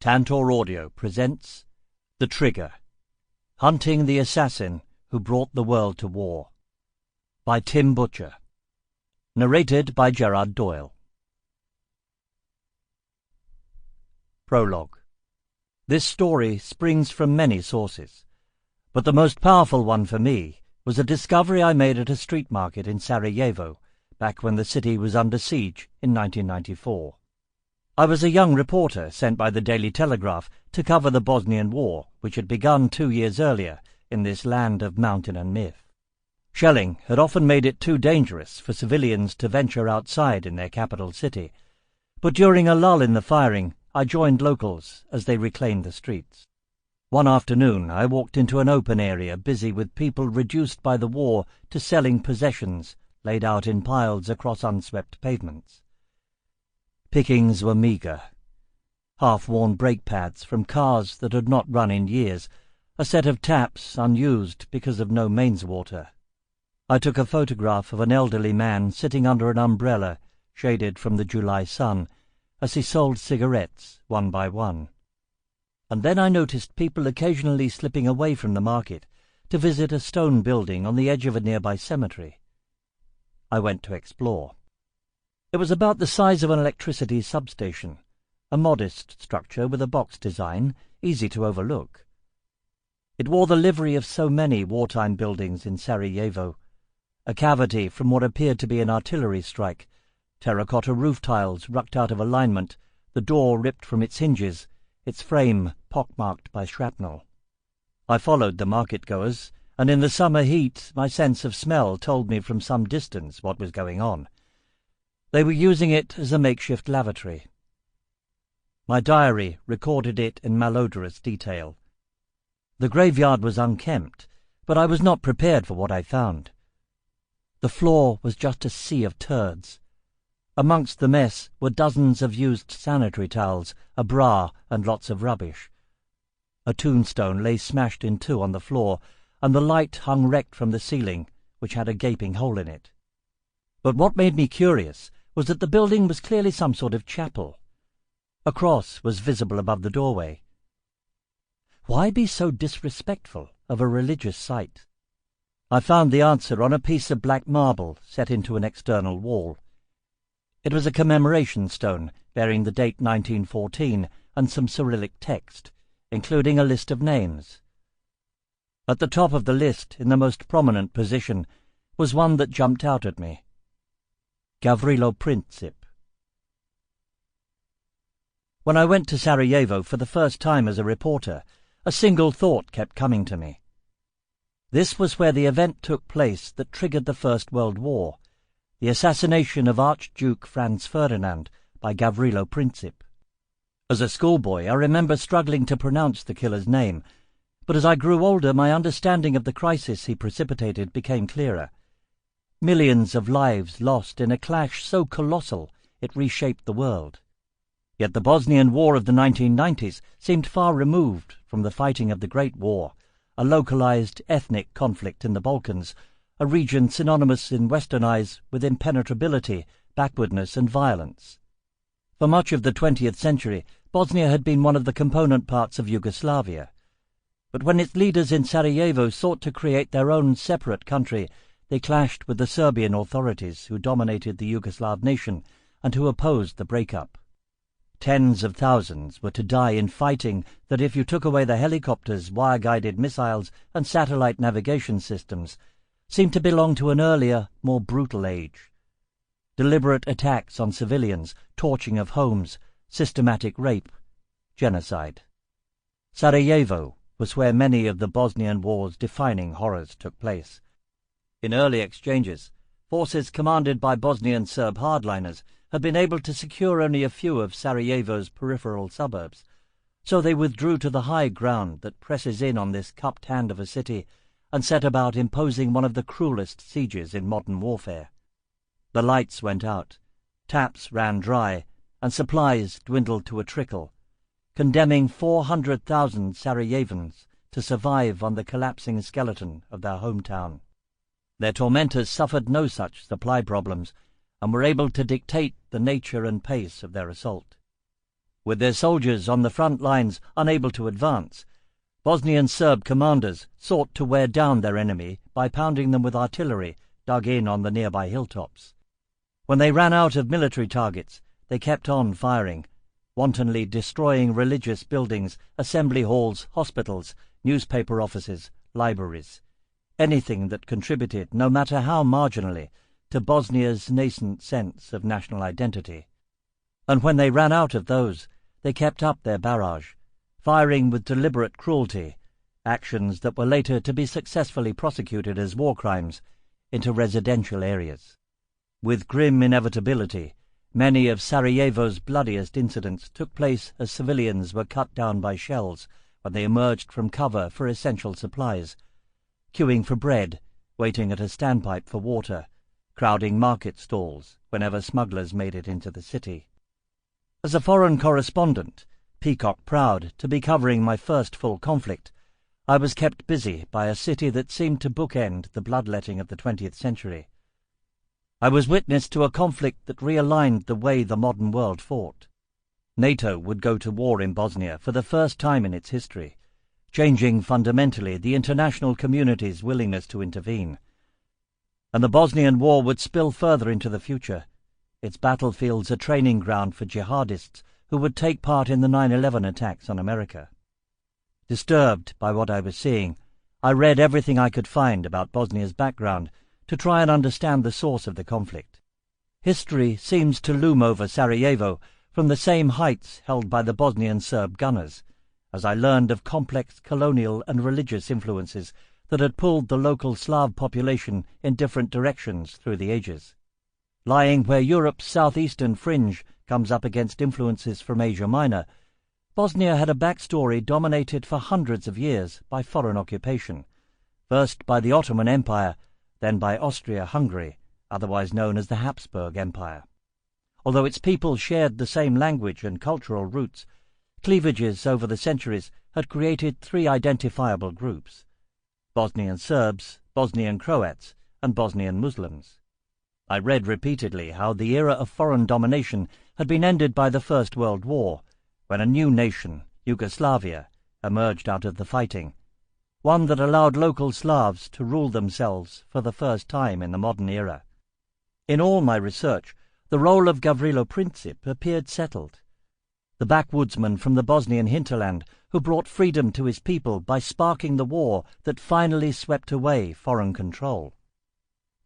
Tantor Audio presents The Trigger, Hunting the Assassin Who Brought the World to War, by Tim Butcher. Narrated by Gerard Doyle. Prologue. This story springs from many sources, but the most powerful one for me was a discovery I made at a street market in Sarajevo, back when the city was under siege in 1994. I was a young reporter sent by the Daily Telegraph to cover the Bosnian War, which had begun 2 years earlier in this land of mountain and myth. Shelling had often made it too dangerous for civilians to venture outside in their capital city, but during a lull in the firing, I joined locals as they reclaimed the streets. One afternoon I walked into an open area busy with people reduced by the war to selling possessions laid out in piles across unswept pavements. Pickings were meagre. Half-worn brake pads from cars that had not run in years, a set of taps unused because of no mains water. I took a photograph of an elderly man sitting under an umbrella shaded from the July sun as he sold cigarettes one by one. And then I noticed people occasionally slipping away from the market to visit a stone building on the edge of a nearby cemetery. I went to explore. It was about the size of an electricity substation, a modest structure with a box design, easy to overlook. It wore the livery of so many wartime buildings in Sarajevo, a cavity from what appeared to be an artillery strike, terracotta roof tiles rucked out of alignment, the door ripped from its hinges, its frame pockmarked by shrapnel. I followed the market-goers, and in the summer heat my sense of smell told me from some distance what was going on. They were using it as a makeshift lavatory. My diary recorded it in malodorous detail. The graveyard was unkempt, but I was not prepared for what I found. The floor was just a sea of turds. Amongst the mess were dozens of used sanitary towels, a bra, and lots of rubbish. A tombstone lay smashed in two on the floor, and the light hung wrecked from the ceiling, which had a gaping hole in it. But what made me curious was that the building was clearly some sort of chapel. A cross was visible above the doorway. Why be so disrespectful of a religious site? I found the answer on a piece of black marble set into an external wall. It was a commemoration stone bearing the date 1914 and some Cyrillic text, including a list of names. At the top of the list, in the most prominent position, was one that jumped out at me. Gavrilo Princip. When I went to Sarajevo for the first time as a reporter, a single thought kept coming to me. This was where the event took place that triggered the First World War, the assassination of Archduke Franz Ferdinand by Gavrilo Princip. As a schoolboy, I remember struggling to pronounce the killer's name, but as I grew older, my understanding of the crisis he precipitated became clearer. Millions of lives lost in a clash so colossal it reshaped the world. Yet the Bosnian War of the 1990s seemed far removed from the fighting of the Great War, a localized ethnic conflict in the Balkans, a region synonymous in Western eyes with impenetrability, backwardness, and violence. For much of the 20th century, Bosnia had been one of the component parts of Yugoslavia. But when its leaders in Sarajevo sought to create their own separate country, they clashed with the Serbian authorities who dominated the Yugoslav nation and who opposed the breakup. Tens of thousands were to die in fighting that, if you took away the helicopters, wire-guided missiles, and satellite navigation systems, seemed to belong to an earlier, more brutal age. Deliberate attacks on civilians, torching of homes, systematic rape, genocide. Sarajevo was where many of the Bosnian War's defining horrors took place. In early exchanges, forces commanded by Bosnian Serb hardliners had been able to secure only a few of Sarajevo's peripheral suburbs, so they withdrew to the high ground that presses in on this cupped hand of a city and set about imposing one of the cruelest sieges in modern warfare. The lights went out, taps ran dry, and supplies dwindled to a trickle, condemning 400,000 Sarajevans to survive on the collapsing skeleton of their hometown. Their tormentors suffered no such supply problems and were able to dictate the nature and pace of their assault. With their soldiers on the front lines unable to advance, Bosnian Serb commanders sought to wear down their enemy by pounding them with artillery dug in on the nearby hilltops. When they ran out of military targets, they kept on firing, wantonly destroying religious buildings, assembly halls, hospitals, newspaper offices, libraries, anything that contributed, no matter how marginally, to Bosnia's nascent sense of national identity. And when they ran out of those, they kept up their barrage, firing with deliberate cruelty, actions that were later to be successfully prosecuted as war crimes, into residential areas. With grim inevitability, many of Sarajevo's bloodiest incidents took place as civilians were cut down by shells when they emerged from cover for essential supplies, queuing for bread, waiting at a standpipe for water, crowding market stalls whenever smugglers made it into the city. As a foreign correspondent, peacock-proud to be covering my first full conflict, I was kept busy by a city that seemed to bookend the bloodletting of the 20th century. I was witness to a conflict that realigned the way the modern world fought. NATO would go to war in Bosnia for the first time in its history, changing fundamentally the international community's willingness to intervene. And the Bosnian War would spill further into the future, its battlefields a training ground for jihadists who would take part in the 9/11 attacks on America. Disturbed by what I was seeing, I read everything I could find about Bosnia's background to try and understand the source of the conflict. History seems to loom over Sarajevo from the same heights held by the Bosnian Serb gunners, as I learned of complex colonial and religious influences that had pulled the local Slav population in different directions through the ages. Lying where Europe's southeastern fringe comes up against influences from Asia Minor, Bosnia had a backstory dominated for hundreds of years by foreign occupation, first by the Ottoman Empire, then by Austro-Hungary, otherwise known as the Habsburg Empire. Although its people shared the same language and cultural roots, cleavages over the centuries had created three identifiable groups: Bosnian Serbs, Bosnian Croats, and Bosnian Muslims. I read repeatedly how the era of foreign domination had been ended by the First World War, when a new nation, Yugoslavia, emerged out of the fighting, one that allowed local Slavs to rule themselves for the first time in the modern era. In all my research, the role of Gavrilo Princip appeared settled, the backwoodsman from the Bosnian hinterland who brought freedom to his people by sparking the war that finally swept away foreign control.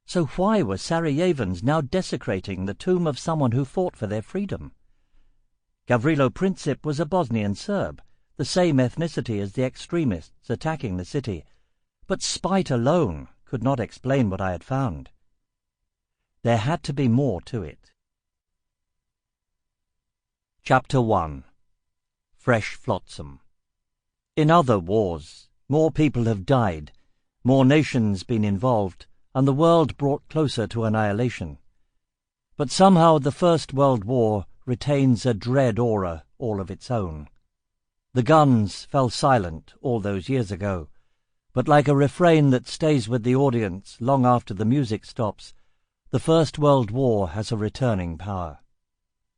So why were Sarajevans now desecrating the tomb of someone who fought for their freedom? Gavrilo Princip was a Bosnian Serb, the same ethnicity as the extremists attacking the city, but spite alone could not explain what I had found. There had to be more to it. Chapter 1. Fresh Flotsam. In other wars, more people have died, more nations been involved, and the world brought closer to annihilation. But somehow the First World War retains a dread aura all of its own. The guns fell silent all those years ago, but like a refrain that stays with the audience long after the music stops, the First World War has a returning power.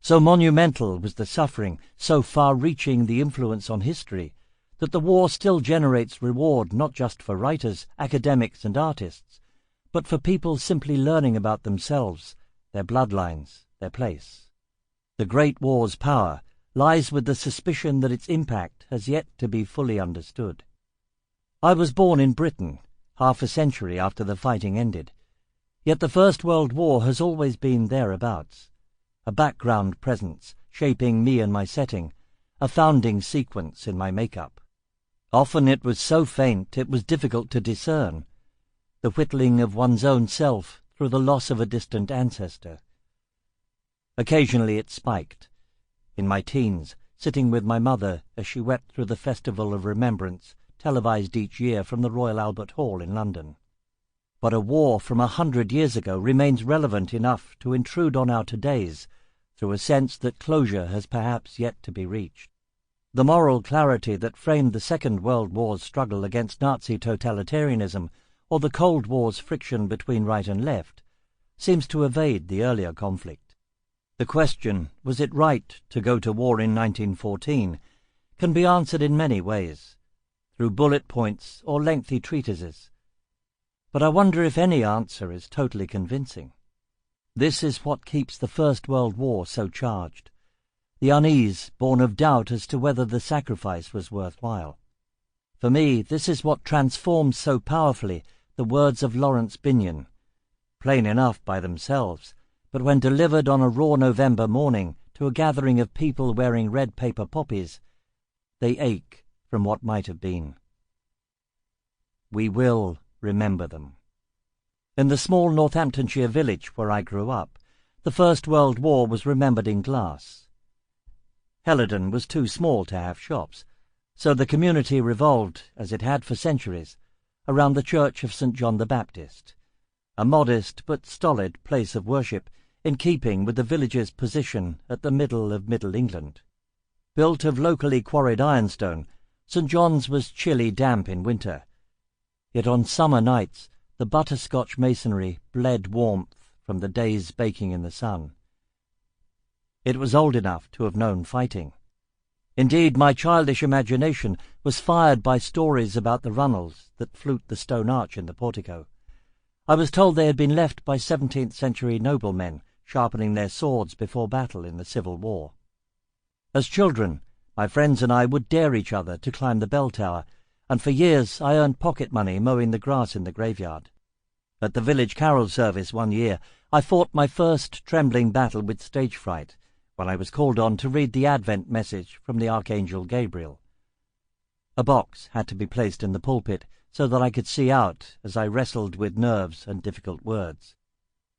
So monumental was the suffering, so far-reaching the influence on history, that the war still generates reward not just for writers, academics and artists, but for people simply learning about themselves, their bloodlines, their place. The Great War's power lies with the suspicion that its impact has yet to be fully understood. I was born in Britain, half a century after the fighting ended, yet the First World War has always been thereabouts, a background presence shaping me and my setting, a founding sequence in my makeup. Often it was so faint it was difficult to discern, the whittling of one's own self through the loss of a distant ancestor. Occasionally it spiked. In my teens, sitting with my mother as she wept through the Festival of Remembrance, televised each year from the Royal Albert Hall in London. But a war from 100 years ago remains relevant enough to intrude on our todays through a sense that closure has perhaps yet to be reached. The moral clarity that framed the Second World War's struggle against Nazi totalitarianism or the Cold War's friction between right and left seems to evade the earlier conflict. The question, was it right to go to war in 1914, can be answered in many ways, through bullet points or lengthy treatises. But I wonder if any answer is totally convincing. This is what keeps the First World War so charged, the unease born of doubt as to whether the sacrifice was worthwhile. For me, this is what transforms so powerfully the words of Lawrence Binyon, plain enough by themselves, but when delivered on a raw November morning to a gathering of people wearing red paper poppies, they ache from what might have been. We will remember them. In the small Northamptonshire village where I grew up, the First World War was remembered in glass. Helidon was too small to have shops, so the community revolved, as it had for centuries, around the church of St. John the Baptist, a modest but stolid place of worship in keeping with the village's position at the middle of Middle England. Built of locally quarried ironstone, St. John's was chilly damp in winter, yet on summer nights the butterscotch masonry bled warmth from the day's baking in the sun. It was old enough to have known fighting. Indeed, my childish imagination was fired by stories about the runnels that flute the stone arch in the portico. I was told they had been left by 17th-century noblemen sharpening their swords before battle in the Civil War. As children, my friends and I would dare each other to climb the bell tower, and for years I earned pocket money mowing the grass in the graveyard. At the village carol service one year, I fought my first trembling battle with stage fright when I was called on to read the Advent message from the Archangel Gabriel. A box had to be placed in the pulpit so that I could see out as I wrestled with nerves and difficult words.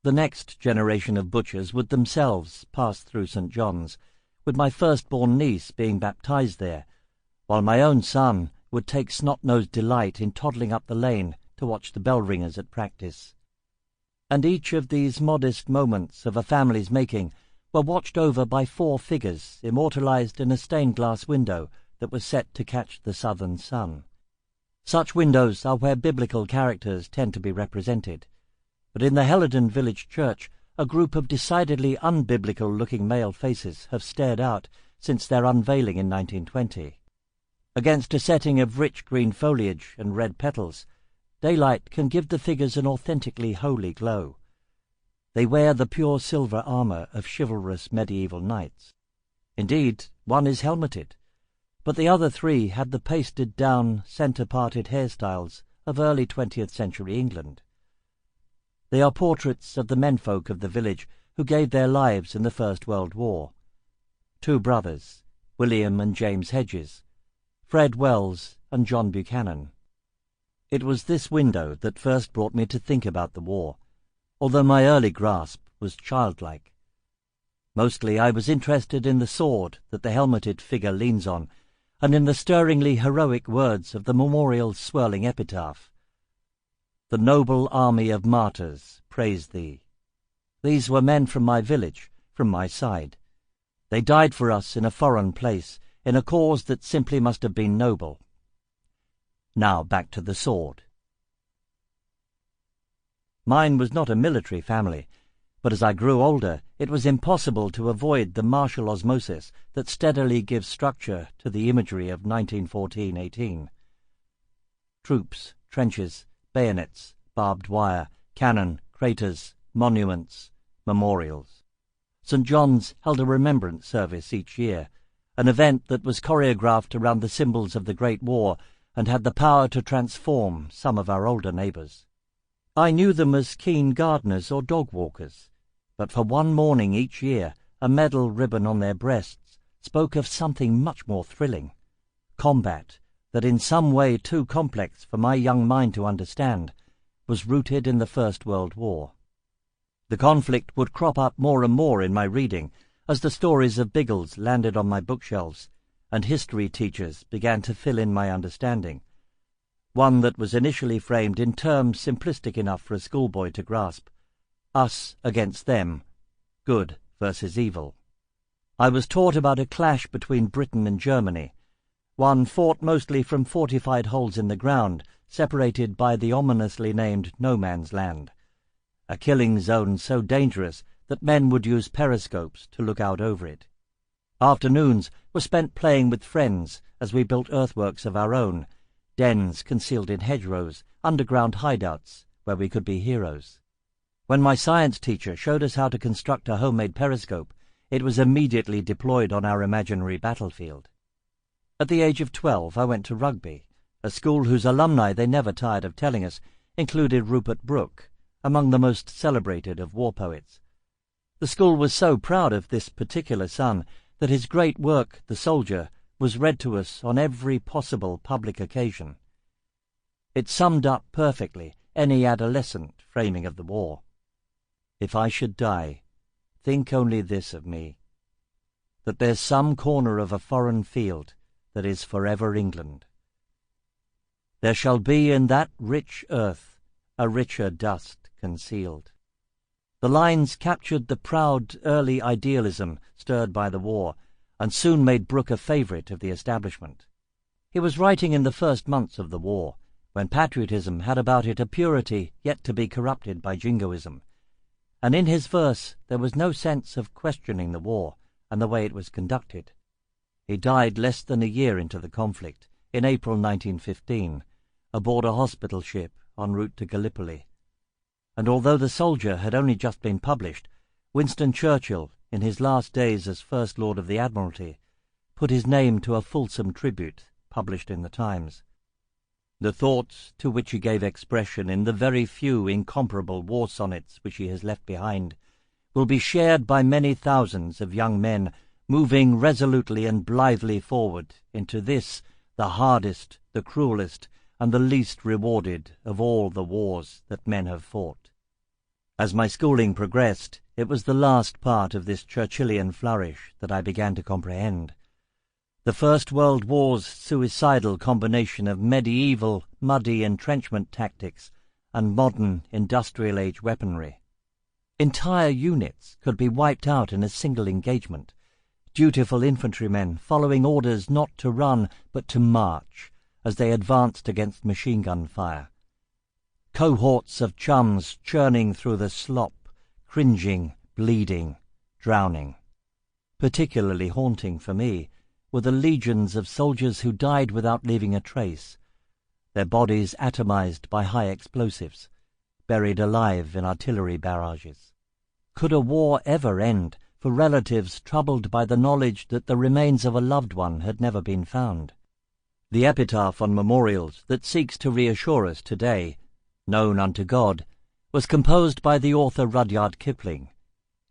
The next generation of butchers would themselves pass through St. John's, with my firstborn niece being baptized there, while my own son would take snot-nosed delight in toddling up the lane to watch the bell-ringers at practice. And each of these modest moments of a family's making were watched over by 4 figures immortalized in a stained-glass window that was set to catch the southern sun. Such windows are where biblical characters tend to be represented, but in the Helidon village church a group of decidedly unbiblical-looking male faces have stared out since their unveiling in 1920. Against a setting of rich green foliage and red petals, daylight can give the figures an authentically holy glow. They wear the pure silver armour of chivalrous medieval knights. Indeed, one is helmeted, but the other 3 had the pasted-down, centre-parted hairstyles of early 20th century England. They are portraits of the menfolk of the village who gave their lives in the First World War. 2 brothers, William and James Hedges, Fred Wells and John Buchanan. It was this window that first brought me to think about the war, although my early grasp was childlike. Mostly I was interested in the sword that the helmeted figure leans on, and in the stirringly heroic words of the memorial's swirling epitaph. The noble army of martyrs praise thee. These were men from my village, from my side. They died for us in a foreign place, in a cause that simply must have been noble. Now back to the sword. Mine was not a military family, but as I grew older, it was impossible to avoid the martial osmosis that steadily gives structure to the imagery of 1914-18. Troops, trenches, bayonets, barbed wire, cannon, craters, monuments, memorials. St. John's held a remembrance service each year, an event that was choreographed around the symbols of the Great War and had the power to transform some of our older neighbours. I knew them as keen gardeners or dog-walkers, but for one morning each year a medal ribbon on their breasts spoke of something much more thrilling: combat that, in some way too complex for my young mind to understand, was rooted in the First World War. The conflict would crop up more and more in my reading as the stories of Biggles landed on my bookshelves and history teachers began to fill in my understanding, one that was initially framed in terms simplistic enough for a schoolboy to grasp: us against them, good versus evil. I was taught about a clash between Britain and Germany, one fought mostly from fortified holes in the ground, separated by the ominously named No Man's Land, a killing zone so dangerous that men would use periscopes to look out over it. Afternoons were spent playing with friends as we built earthworks of our own, dens concealed in hedgerows, underground hideouts where we could be heroes. When my science teacher showed us how to construct a homemade periscope, it was immediately deployed on our imaginary battlefield. At the age of 12, I went to Rugby, a school whose alumni, they never tired of telling us, included Rupert Brooke, among the most celebrated of war poets. The school was so proud of this particular son that his great work, The Soldier, was read to us on every possible public occasion. It summed up perfectly any adolescent framing of the war. If I should die, think only this of me, that there's some corner of a foreign field that is forever England. There shall be in that rich earth a richer dust concealed. The lines captured the proud early idealism stirred by the war, and soon made Brooke a favourite of the establishment. He was writing in the first months of the war, when patriotism had about it a purity yet to be corrupted by jingoism, and in his verse there was no sense of questioning the war and the way it was conducted. He died less than a year into the conflict, in April 1915, aboard a hospital ship en route to Gallipoli. And although The Soldier had only just been published, Winston Churchill, in his last days as First Lord of the Admiralty, put his name to a fulsome tribute published in the Times. The thoughts to which he gave expression in the very few incomparable war sonnets which he has left behind will be shared by many thousands of young men moving resolutely and blithely forward into this, the hardest, the cruelest, and the least rewarded of all the wars that men have fought. As my schooling progressed, it was the last part of this Churchillian flourish that I began to comprehend. The First World War's suicidal combination of medieval, muddy entrenchment tactics and modern industrial-age weaponry. Entire units could be wiped out in a single engagement, dutiful infantrymen following orders not to run but to march as they advanced against machine-gun fire. Cohorts of chums churning through the slop, cringing, bleeding, drowning. Particularly haunting for me were the legions of soldiers who died without leaving a trace, their bodies atomized by high explosives, buried alive in artillery barrages. Could a war ever end for relatives troubled by the knowledge that the remains of a loved one had never been found? The epitaph on memorials that seeks to reassure us today, known unto God, was composed by the author Rudyard Kipling,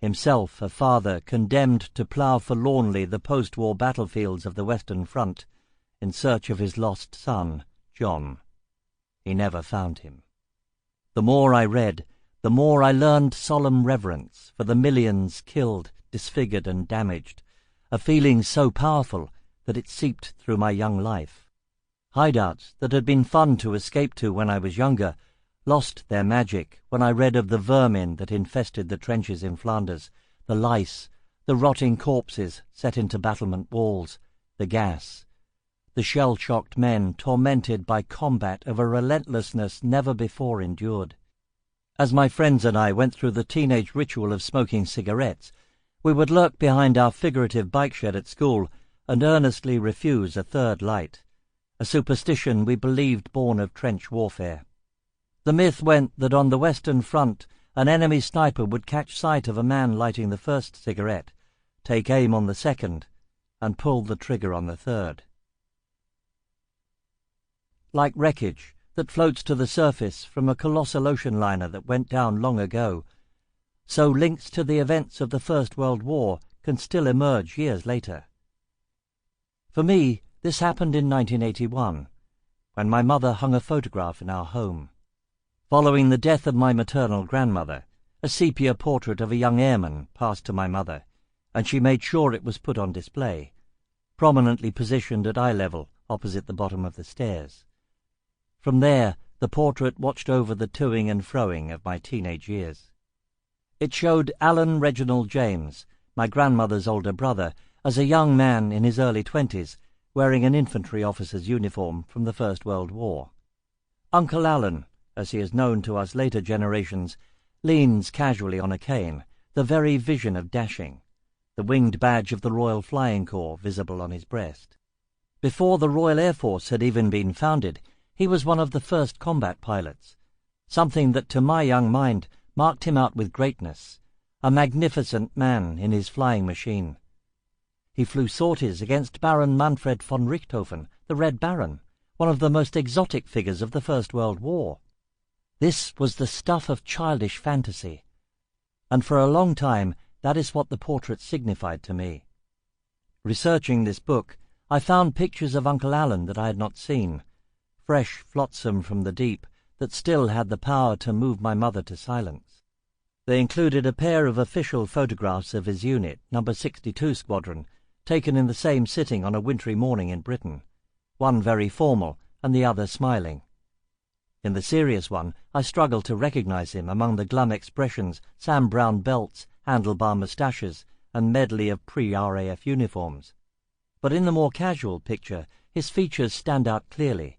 himself a father condemned to plough forlornly the post-war battlefields of the Western Front in search of his lost son, John. He never found him. The more I read, the more I learned solemn reverence for the millions killed, disfigured, and damaged, a feeling so powerful that it seeped through my young life. Hideouts that had been fun to escape to when I was younger lost their magic when I read of the vermin that infested the trenches in Flanders, the lice, the rotting corpses set into battlement walls, the gas, the shell-shocked men tormented by combat of a relentlessness never before endured. As my friends and I went through the teenage ritual of smoking cigarettes, we would lurk behind our figurative bike shed at school and earnestly refuse a third light, a superstition we believed born of trench warfare. The myth went that on the Western Front an enemy sniper would catch sight of a man lighting the first cigarette, take aim on the second, and pull the trigger on the third. Like wreckage that floats to the surface from a colossal ocean liner that went down long ago, so links to the events of the First World War can still emerge years later. For me, this happened in 1981, when my mother hung a photograph in our home. Following the death of my maternal grandmother, a sepia portrait of a young airman passed to my mother, and she made sure it was put on display, prominently positioned at eye level opposite the bottom of the stairs. From there, the portrait watched over the toing and froing of my teenage years. It showed Alan Reginald James, my grandmother's older brother, as a young man in his early 20s, wearing an infantry officer's uniform from the First World War. Uncle Alan, as he is known to us later generations, leans casually on a cane, the very vision of dashing, the winged badge of the Royal Flying Corps visible on his breast. Before the Royal Air Force had even been founded, he was one of the first combat pilots, something that to my young mind marked him out with greatness, a magnificent man in his flying machine. He flew sorties against Baron Manfred von Richthofen, the Red Baron, one of the most exotic figures of the First World War. This was the stuff of childish fantasy, and for a long time that is what the portrait signified to me. Researching this book, I found pictures of Uncle Alan that I had not seen, fresh flotsam from the deep that still had the power to move my mother to silence. They included a pair of official photographs of his unit, No. 62 Squadron, taken in the same sitting on a wintry morning in Britain, one very formal and the other smiling. In the serious one, I struggled to recognize him among the glum expressions, Sam Brown belts, handlebar moustaches, and medley of pre-RAF uniforms. But in the more casual picture, his features stand out clearly.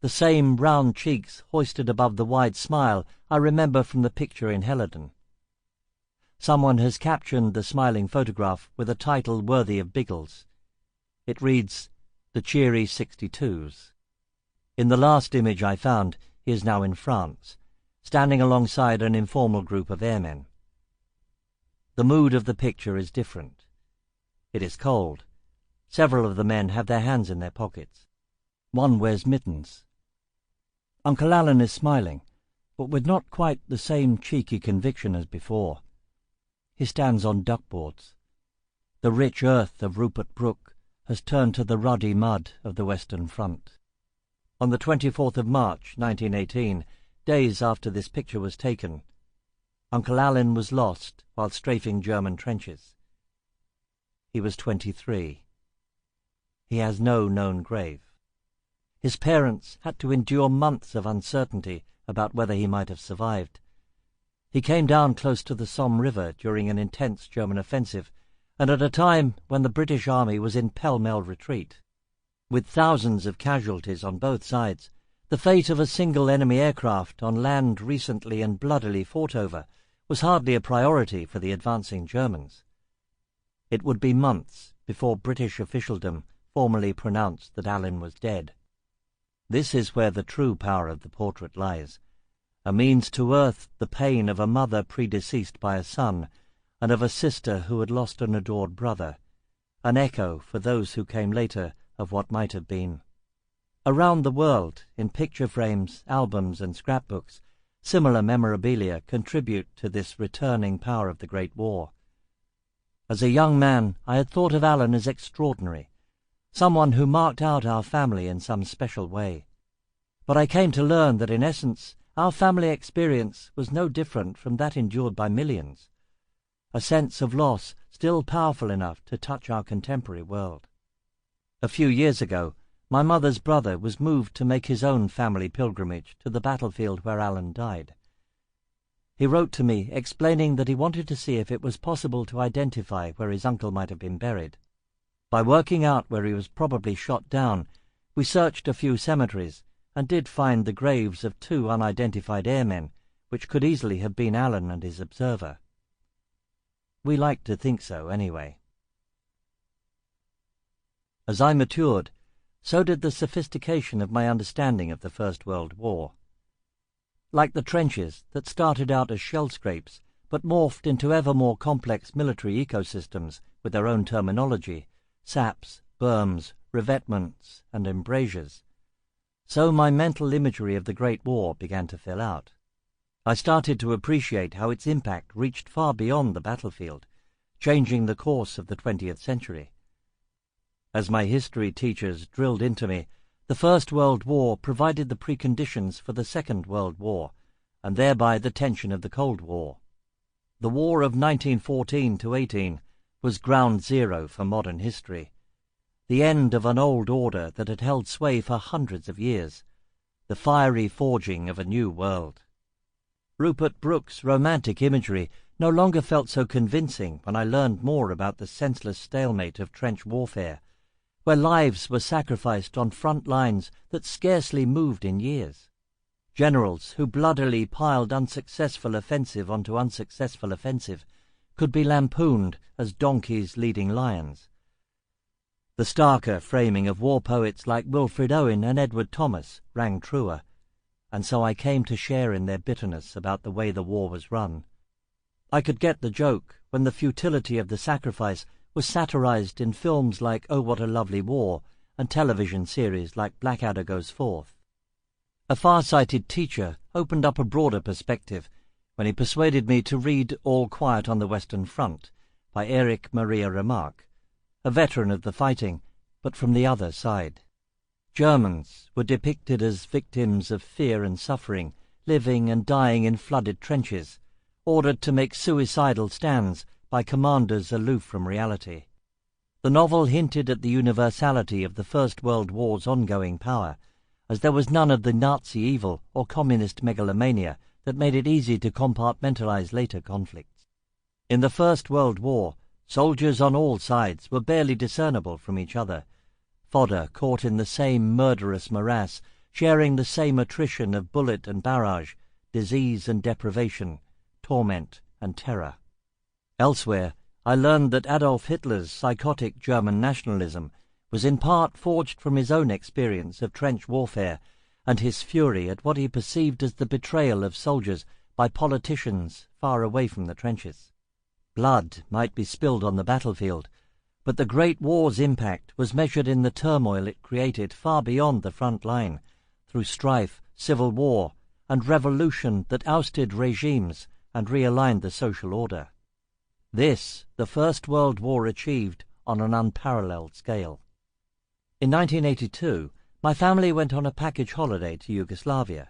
The same round cheeks hoisted above the wide smile I remember from the picture in Helledon. Someone has captioned the smiling photograph with a title worthy of Biggles. It reads, "The Cheery 62s." In the last image I found, he is now in France, standing alongside an informal group of airmen. The mood of the picture is different. It is cold. Several of the men have their hands in their pockets. One wears mittens. Uncle Alan is smiling, but with not quite the same cheeky conviction as before. He stands on duckboards. The rich earth of Rupert Brook has turned to the ruddy mud of the Western Front. On the 24th of March, 1918, days after this picture was taken, Uncle Alan was lost while strafing German trenches. He was 23. He has no known grave. His parents had to endure months of uncertainty about whether he might have survived. He came down close to the Somme River during an intense German offensive, and at a time when the British Army was in pell-mell retreat. With thousands of casualties on both sides, the fate of a single enemy aircraft on land recently and bloodily fought over was hardly a priority for the advancing Germans. It would be months before British officialdom formally pronounced that Alan was dead. This is where the true power of the portrait lies, a means to earth the pain of a mother predeceased by a son, and of a sister who had lost an adored brother, an echo for those who came later of what might have been. Around the world, in picture frames, albums, and scrapbooks, similar memorabilia contribute to this returning power of the Great War. As a young man, I had thought of Alan as extraordinary, someone who marked out our family in some special way. But I came to learn that in essence, our family experience was no different from that endured by millions, a sense of loss still powerful enough to touch our contemporary world. A few years ago, my mother's brother was moved to make his own family pilgrimage to the battlefield where Alan died. He wrote to me explaining that he wanted to see if it was possible to identify where his uncle might have been buried. By working out where he was probably shot down, we searched a few cemeteries and did find the graves of 2 unidentified airmen, which could easily have been Alan and his observer. We liked to think so, anyway. As I matured, so did the sophistication of my understanding of the First World War. Like the trenches that started out as shell scrapes, but morphed into ever more complex military ecosystems with their own terminology, saps, berms, revetments, and embrasures, so my mental imagery of the Great War began to fill out. I started to appreciate how its impact reached far beyond the battlefield, changing the course of the 20th century. As my history teachers drilled into me, the First World War provided the preconditions for the Second World War, and thereby the tension of the Cold War. The war of 1914-18 was ground zero for modern history, the end of an old order that had held sway for hundreds of years, the fiery forging of a new world. Rupert Brooke's romantic imagery no longer felt so convincing when I learned more about the senseless stalemate of trench warfare, where lives were sacrificed on front lines that scarcely moved in years. Generals who bloodily piled unsuccessful offensive onto unsuccessful offensive could be lampooned as donkeys leading lions. The starker framing of war poets like Wilfred Owen and Edward Thomas rang truer, and so I came to share in their bitterness about the way the war was run. I could get the joke when the futility of the sacrifice was satirized in films like Oh, What a Lovely War and television series like Blackadder Goes Forth. A far-sighted teacher opened up a broader perspective when he persuaded me to read All Quiet on the Western Front by Erich Maria Remarque, a veteran of the fighting, but from the other side. Germans were depicted as victims of fear and suffering, living and dying in flooded trenches, ordered to make suicidal stands by commanders aloof from reality. The novel hinted at the universality of the First World War's ongoing power, as there was none of the Nazi evil or communist megalomania that made it easy to compartmentalize later conflicts. In the First World War, soldiers on all sides were barely discernible from each other, fodder caught in the same murderous morass, sharing the same attrition of bullet and barrage, disease and deprivation, torment and terror. Elsewhere, I learned that Adolf Hitler's psychotic German nationalism was in part forged from his own experience of trench warfare and his fury at what he perceived as the betrayal of soldiers by politicians far away from the trenches. Blood might be spilled on the battlefield, but the Great War's impact was measured in the turmoil it created far beyond the front line, through strife, civil war, and revolution that ousted regimes and realigned the social order. This the First World War achieved on an unparalleled scale. In 1982, my family went on a package holiday to Yugoslavia,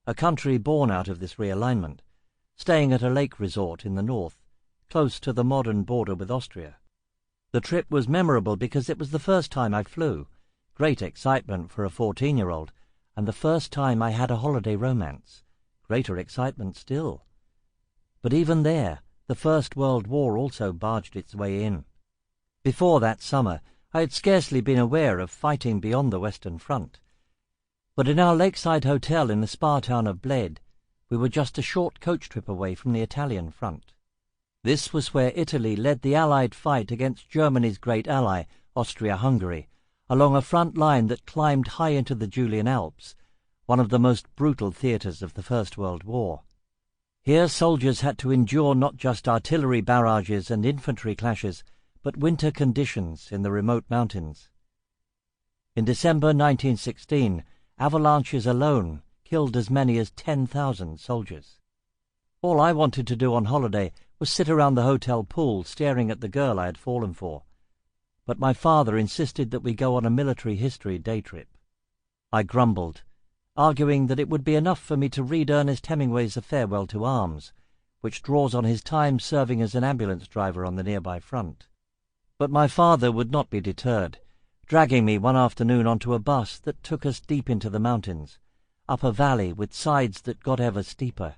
a country born out of this realignment, staying at a lake resort in the north, close to the modern border with Austria. The trip was memorable because it was the first time I flew, great excitement for a 14-year-old, and the first time I had a holiday romance, greater excitement still. But even there, the First World War also barged its way in. Before that summer, I had scarcely been aware of fighting beyond the Western Front. But in our lakeside hotel in the spa town of Bled, we were just a short coach trip away from the Italian front. This was where Italy led the Allied fight against Germany's great ally, Austro-Hungary, along a front line that climbed high into the Julian Alps, one of the most brutal theatres of the First World War. Here soldiers had to endure not just artillery barrages and infantry clashes, but winter conditions in the remote mountains. In December 1916, avalanches alone killed as many as 10,000 soldiers. All I wanted to do on holiday was sit around the hotel pool staring at the girl I had fallen for. But my father insisted that we go on a military history day trip. I grumbled, arguing that it would be enough for me to read Ernest Hemingway's A Farewell to Arms, which draws on his time serving as an ambulance driver on the nearby front. But my father would not be deterred, dragging me one afternoon onto a bus that took us deep into the mountains, up a valley with sides that got ever steeper.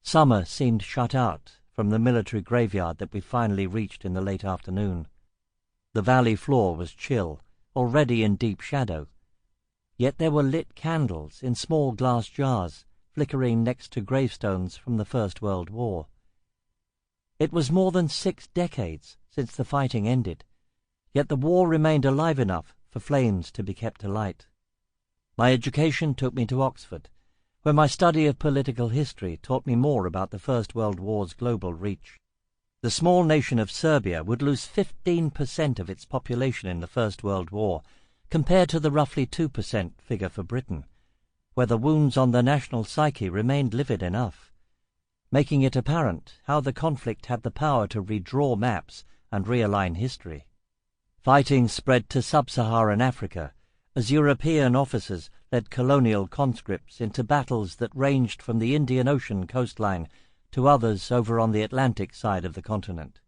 Summer seemed shut out from the military graveyard that we finally reached in the late afternoon. The valley floor was chill, already in deep shadow, yet there were lit candles in small glass jars, flickering next to gravestones from the First World War. It was more than 6 decades since the fighting ended, yet the war remained alive enough for flames to be kept alight. My education took me to Oxford, where my study of political history taught me more about the First World War's global reach. The small nation of Serbia would lose 15% of its population in the First World War, compared to the roughly 2% figure for Britain, where the wounds on the national psyche remained livid enough, making it apparent how the conflict had the power to redraw maps and realign history. Fighting spread to sub-Saharan Africa, as European officers led colonial conscripts into battles that ranged from the Indian Ocean coastline to others over on the Atlantic side of the continent.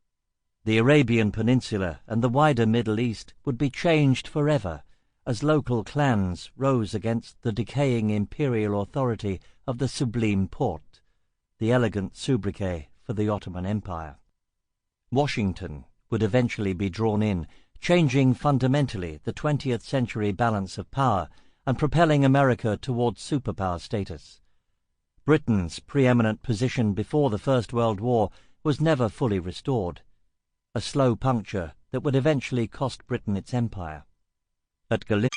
The Arabian Peninsula and the wider Middle East would be changed forever as local clans rose against the decaying imperial authority of the Sublime Porte, the elegant sobriquet for the Ottoman Empire. Washington would eventually be drawn in, changing fundamentally the 20th century balance of power and propelling America towards superpower status. Britain's preeminent position before the First World War was never fully restored, a slow puncture that would eventually cost Britain its empire. At Gallipoli,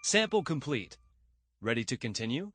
Sample complete. Ready to continue?